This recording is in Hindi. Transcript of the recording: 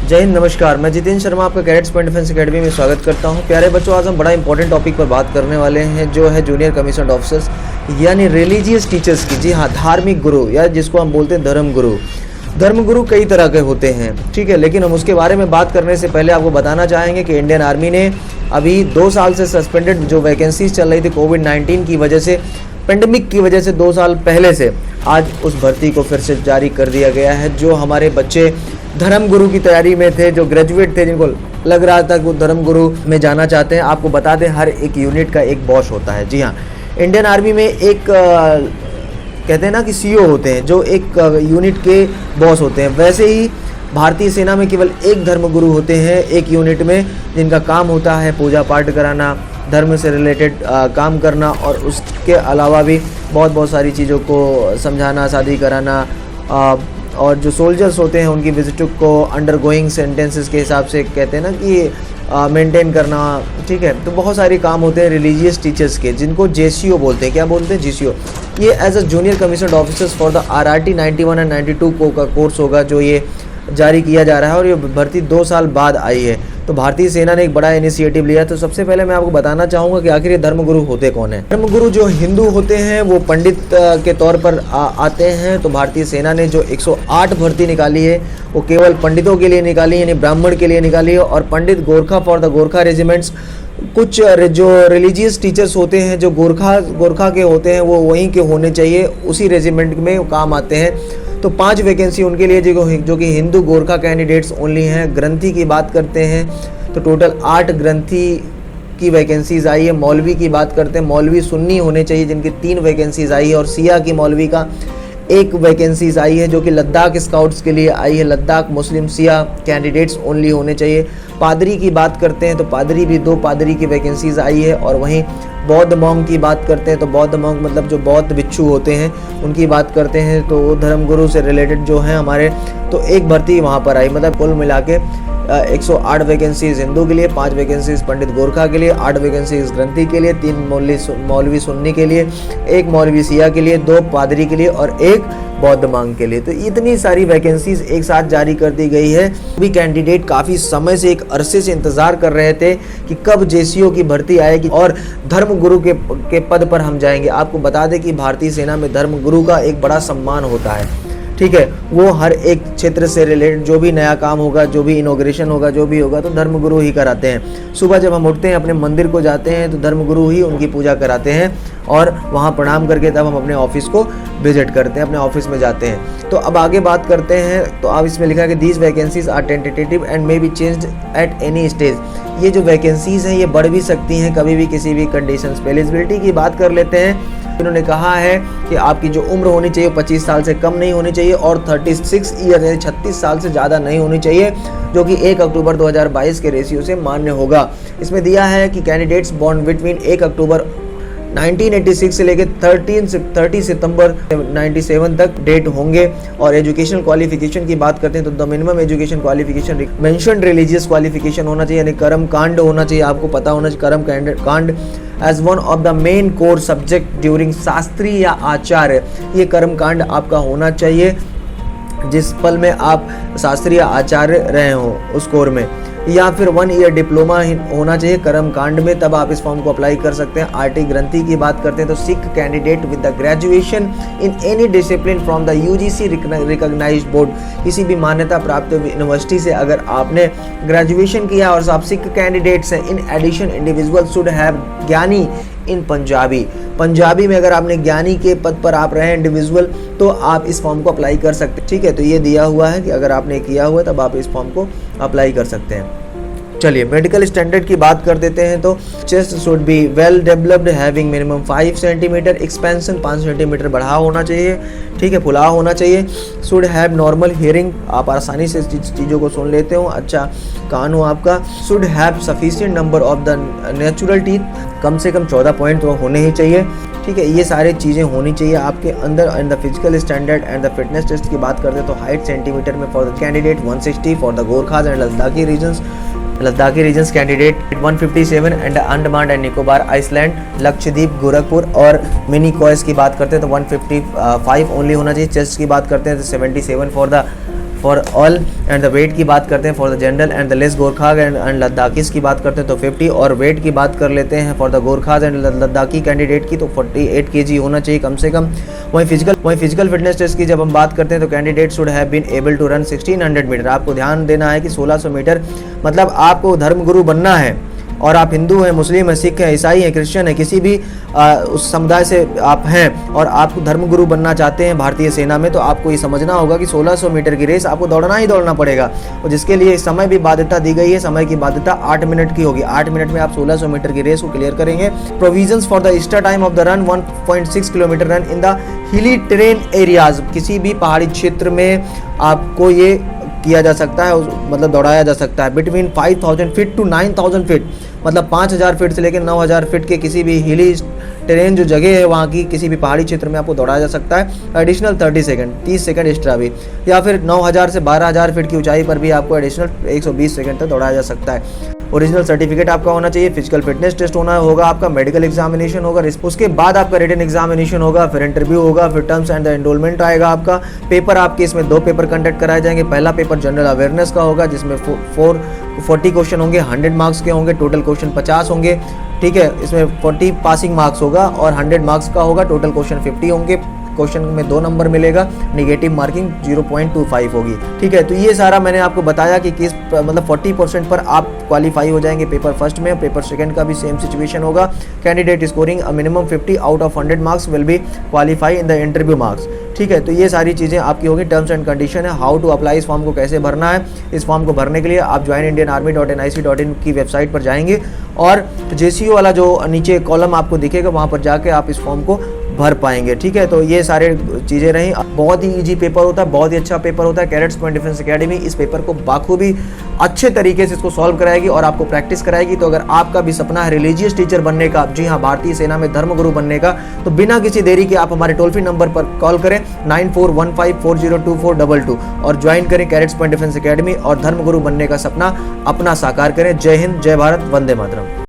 जय हिंद, नमस्कार। मैं जितेंद्र शर्मा आपका कैडेट्स पॉइंट डिफेंस एकेडमी में स्वागत करता हूं। प्यारे बच्चों, आज हम बड़ा इंपॉर्टेंट टॉपिक पर बात करने वाले हैं, जो है जूनियर कमीशन्ड ऑफिसर्स यानी रिलीजियस टीचर्स की। जी हाँ, धार्मिक गुरु या जिसको हम बोलते हैं धर्म गुरु। धर्म गुरु कई तरह के होते हैं, ठीक है, लेकिन हम उसके बारे में बात करने से पहले आपको बताना चाहेंगे कि इंडियन आर्मी ने अभी 2 साल से सस्पेंडेड जो वैकेंसीज चल रही थी कोविड-19 की वजह से, पेंडेमिक की वजह से 2 साल पहले से आज उस भर्ती को फिर से जारी कर दिया गया है। जो हमारे बच्चे धर्म गुरु की तैयारी में थे, जो ग्रेजुएट थे, जिनको लग रहा था कि वो धर्म गुरु में जाना चाहते हैं, आपको बता दें हर एक यूनिट का एक बॉस होता है। जी हाँ, इंडियन आर्मी में एक कहते हैं ना कि सीईओ होते हैं, जो एक यूनिट के बॉस होते हैं। वैसे ही भारतीय सेना में केवल एक धर्म गुरु होते हैं एक यूनिट में, जिनका काम होता है पूजा पाठ कराना, धर्म से रिलेटेड काम करना, और उसके अलावा भी बहुत सारी चीज़ों को समझाना, शादी कराना, और जो सोल्जर्स होते हैं उनकी विजिट को अंडरगोइंग सेंटेंसेस के हिसाब से कहते हैं ना कि मेंटेन करना, ठीक है। तो बहुत सारे काम होते हैं रिलीजियस टीचर्स के, जिनको जेसीओ बोलते हैं। क्या बोलते हैं? जेसीओ। ये as a junior commissioned officers for the RRT 91 and 92 को का कोर्स होगा, जो ये जारी किया जा रहा है, और ये भर्ती 2 साल बाद आई है। तो भारतीय सेना ने एक बड़ा इनिशिएटिव लिया। तो सबसे पहले मैं आपको बताना चाहूँगा कि आखिर ये धर्मगुरु होते कौन है। धर्मगुरु जो हिंदू होते हैं वो पंडित के तौर पर आते हैं। तो भारतीय सेना ने जो 108 भर्ती निकाली है वो केवल पंडितों के लिए निकाली, यानी ब्राह्मण के लिए निकाली है। और pandit Gorkha for the Gorkha regiments, कुछ जो रिलीजियस टीचर्स होते हैं जो गोरखा के होते हैं, वो वहीं के होने चाहिए, उसी रेजिमेंट में काम आते हैं। तो 5 वैकेंसी उनके लिए जो कि हिंदू गोरखा कैंडिडेट्स ओनली हैं। ग्रंथी की बात करते हैं तो टोटल 8 ग्रंथी की वैकेंसीज आई है। मौलवी की बात करते हैं, मौलवी सुन्नी होने चाहिए, जिनकी 3 वैकेंसीज आई है। और सिया की मौलवी का 1 वैकेंसीज आई है, जो कि लद्दाख स्काउट्स के लिए आई है। लद्दाख मुस्लिम सिया कैंडिडेट्स ओनली होने चाहिए। पादरी की बात करते हैं तो पादरी भी 2 पादरी की वैकेंसीज आई है। और वहीं बौद्ध मॉन्क की बात करते हैं तो बौद्ध मॉन्क मतलब जो बौद्ध भिक्षु होते हैं उनकी बात करते हैं, तो वो धर्मगुरु से रिलेटेड जो हैं हमारे, तो एक भर्ती वहाँ पर आई। मतलब कुल मिला के 108 वैकेंसीज हिंदू के लिए, 5 वैकेंसीज पंडित गोरखा के लिए, 8 वैकेंसीज ग्रंथी के लिए, 3 मौलवी सुन्नी के लिए, 1 मौलवी सिया के लिए, 2 पादरी के लिए और 1 बौद्ध मांग के लिए। तो इतनी सारी वैकेंसीज एक साथ जारी कर दी गई है। भी कैंडिडेट काफ़ी समय से, एक अरसे से इंतज़ार कर रहे थे कि कब जेसीओ की भर्ती आएगी और धर्मगुरु के पद पर हम जाएंगे। आपको बता दें कि भारतीय सेना में धर्मगुरु का एक बड़ा सम्मान होता है, ठीक है। वो हर एक क्षेत्र से रिलेटेड जो भी नया काम होगा, जो भी इनॉग्रेशन होगा, जो भी होगा, तो धर्मगुरु ही कराते हैं। सुबह जब हम उठते हैं, अपने मंदिर को जाते हैं, तो धर्मगुरु ही उनकी पूजा कराते हैं, और वहाँ प्रणाम करके तब हम अपने ऑफिस को विजिट करते हैं, अपने ऑफिस में जाते हैं। तो अब आगे बात करते हैं। तो अब इसमें लिखा है कि these vacancies are tentative and may be changed at any stage. ये जो वैकेंसीज हैं ये बढ़ भी सकती हैं कभी भी, किसी भी कंडीशंस पे। एलिजिबिलिटी की बात कर लेते हैं। इन्होंने कहा है कि आपकी जो उम्र होनी चाहिए 25 साल से कम नहीं होनी चाहिए, और 36 ईयर यानी 36 साल से ज़्यादा नहीं होनी चाहिए, जो कि 1 अक्टूबर 2022 के रेशियो से मान्य होगा। इसमें दिया है कि कैंडिडेट्स बॉर्न बिटवीन 1 अक्टूबर 1986 से लेकर 30 सितंबर 97 तक डेट होंगे। और एजुकेशनल क्वालिफिकेशन की बात करते हैं तो the minimum education qualification mentioned religious qualification होना चाहिए, यानी कर्म कांड होना चाहिए। आपको पता होना चाहिए karmakand as one of the main core subject during Shastri या आचार्य। ये कर्म कांड आपका होना चाहिए जिस पल में आप शास्त्री या आचार्य रहे हो उस कोर में, या फिर 1 ईयर डिप्लोमा होना चाहिए कर्म कांड में, तब आप इस फॉर्म को अप्लाई कर सकते हैं। आरटी ग्रंथी की बात करते हैं तो Sikh candidate with the graduation in any discipline from the UGC recognized board, किसी भी मान्यता प्राप्त यूनिवर्सिटी से अगर आपने ग्रेजुएशन किया और आप सिख कैंडिडेट्स हैं, in addition individual should have Giani in Punjabi में अगर आपने ज्ञानी के पद पर आप रहे इंडिविजुअल, तो आप इस फॉर्म को अप्लाई कर सकते हैं, ठीक है। तो ये दिया हुआ है कि अगर आपने किया हुआ है तब आप इस फॉर्म को अप्लाई कर सकते हैं। चलिए मेडिकल स्टैंडर्ड की बात कर देते हैं। तो chest should be well developed having minimum 5 centimetre expansion, 5 centimetre बढ़ा होना चाहिए, ठीक है, फुला होना चाहिए। शुड हैव नॉर्मल हियरिंग, आप आसानी से चीज़ों को सुन लेते हो, अच्छा कान हो आपका। Should have sufficient number of the natural teeth, कम से कम 14 पॉइंट तो होने ही चाहिए, ठीक है। ये सारी चीज़ें होनी चाहिए आपके अंदर। And the physical standard and the fitness test की बात करते हैं तो हाइट सेंटीमीटर में for the candidate 160 for the Gorkhas and Ladakhi regions candidate 157 and Andaman and Nicobar island, Lakshadweep, Gorakhpur और मिनी कॉयस की बात करते हैं तो 155 ओनली होना चाहिए। चेस्ट की बात करते हैं तो 77 for the for all and the weight की बात करते हैं for the general and the less Gorkha and Ladakhis की बात करते हैं तो 50, और वेट की बात कर लेते हैं for the Gorkhas and Ladakhi candidate की तो 48 kg होना चाहिए कम से कम। वहीं फिजिकल फिटनेस टेस्ट की जब हम बात करते हैं तो candidate should have been able to run 1600 metre. आपको ध्यान देना है कि 1600 मीटर मतलब आपको धर्मगुरु बनना है, और आप हिंदू हैं, मुस्लिम हैं, सिख हैं, ईसाई हैं, क्रिश्चियन हैं, किसी भी उस समुदाय से आप हैं और आप धर्मगुरु बनना चाहते हैं भारतीय सेना में, तो आपको ये समझना होगा कि 1600 मीटर की रेस आपको दौड़ना ही दौड़ना पड़ेगा, और जिसके लिए समय भी बाध्यता दी गई है। समय की बाध्यता 8 मिनट की होगी। 8 मिनट में आप 1600 मीटर की रेस को क्लियर करेंगे। Provisions for the start time of the run 1.6 kilometre run in the hilly terrain areas. किसी भी पहाड़ी क्षेत्र में आपको ये किया जा सकता है, मतलब दौड़ाया जा सकता है। बिटवीन 5000 फीट टू 9000 फीट, मतलब 5000 फीट से लेकर 9000 फीट के किसी भी हिली टेरेन जो जगह है वहाँ की किसी भी पहाड़ी क्षेत्र में आपको दौड़ाया जा सकता है। एडिशनल 30 सेकंड, 30 सेकंड एक्स्ट्रा भी, या फिर 9000 से 12000 फीट की ऊंचाई पर भी आपको एडिशनल 120 सेकंड तक दौड़ाया जा सकता है। ओरिजिनल सर्टिफिकेट आपका होना चाहिए, फिजिकल फिटनेस टेस्ट होना होगा, आपका मेडिकल एग्जामिनेशन होगा, उसके बाद आपका रिटन एग्जामिनेशन होगा, फिर इंटरव्यू होगा, फिर टर्म्स एंड द एनरोलमेंट आएगा आपका। पेपर आपके इसमें 2 पेपर कंडक्ट कराए जाएंगे। पहला पेपर जनरल अवेयरनेस का होगा जिसमें 40 क्वेश्चन होंगे, 100 मार्क्स के होंगे, टोटल क्वेश्चन 50 होंगे, ठीक है। इसमें 40 पासिंग मार्क्स होगा और 100 मार्क्स का होगा, टोटल क्वेश्चन 50 होंगे। क्वेश्चन में 2 नंबर मिलेगा, नेगेटिव मार्किंग 0.25 होगी, ठीक है। तो ये सारा मैंने आपको बताया कि किस मतलब 40% पर आप क्वालिफाई हो जाएंगे पेपर फर्स्ट में। पेपर सेकंड का भी सेम सिचुएशन होगा। Candidate scoring a minimum 50 out of 100 marks will be qualify in the interview marks, ठीक है। तो ये सारी चीज़ें आपकी होगी। टर्म्स एंड कंडीशन है, हाउ टू अप्लाई, इस फॉर्म को कैसे भरना है। इस फॉर्म को भरने के लिए आप joinindianarmy.nic.in की वेबसाइट पर जाएंगे और JCO वाला जो नीचे कॉलम आपको दिखेगा वहाँ पर जाके आप इस फॉर्म को भर पाएंगे, ठीक है। तो ये सारे चीज़ें रहीं। बहुत ही इजी पेपर होता है, बहुत ही अच्छा पेपर होता है। कैडेट्स पॉइंट डिफेंस एकेडमी इस पेपर को बाखूबी अच्छे तरीके से इसको सॉल्व कराएगी और आपको प्रैक्टिस कराएगी। तो अगर आपका भी सपना है रिलीजियस टीचर बनने का, जी हाँ, भारतीय सेना में धर्मगुरु बनने का, तो बिना किसी देरी के आप हमारे टोल फ्री नंबर पर कॉल करें 9415402422 और ज्वाइन करें कैडेट्स पॉइंट डिफेंस एकेडमी और धर्मगुरु बनने का सपना अपना साकार करें। जय हिंद, जय भारत, वंदे मातरम।